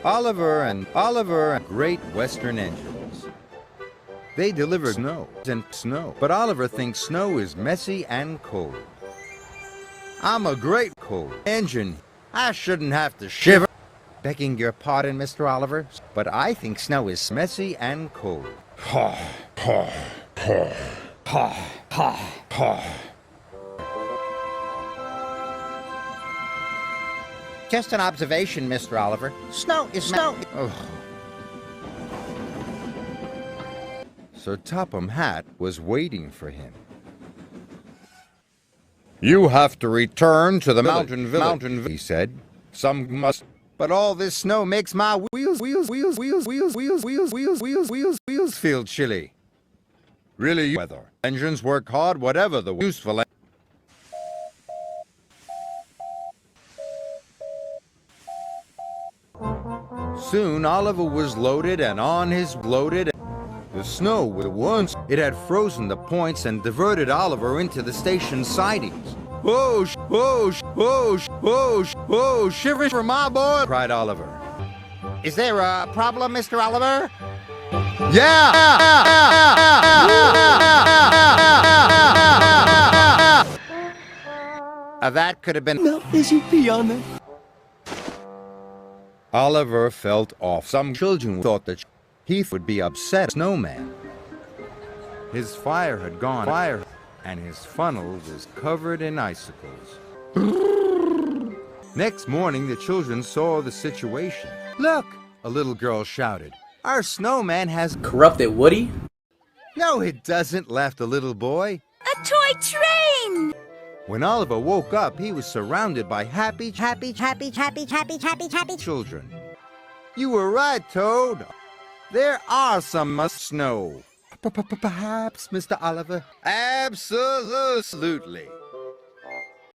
Oliver and Great Western Engines. They delivered snow, but Oliver thinks snow is messy and cold. I'm a great cold engine. I shouldn't have to shiver. Begging your pardon, Mr. Oliver, but I think snow is messy and cold. Ha, ha, ha, ha, ha, ha. Just an observation, Mr. Oliver. Snow is snow. Oh. Sir Topham Hatt was waiting for him. You have to return to the mountain village, he said. Some must. But all this snow makes my wheels feel chilly. Really, weather. Engines work hard, whatever the useful. Soon Oliver was loaded and on his loaded. The snow once it had frozen the points and diverted Oliver into the station sidings. Oh, shiver for my boy, cried Oliver. Is there a problem, Mr. Oliver? Yeah! That could have been melt as you pee on them. Oliver felt off. Some children thought that he would be upset. Snowman. His fire had gone and his funnel was covered in icicles. Next morning, the children saw the situation. Look, a little girl shouted. Our snowman has corrupted Woody? No, it doesn't, laughed the little boy. A toy train! When Oliver woke up, he was surrounded by happy children. You were right, Toad. There are some snow. Perhaps, Mr. Oliver. Absolutely.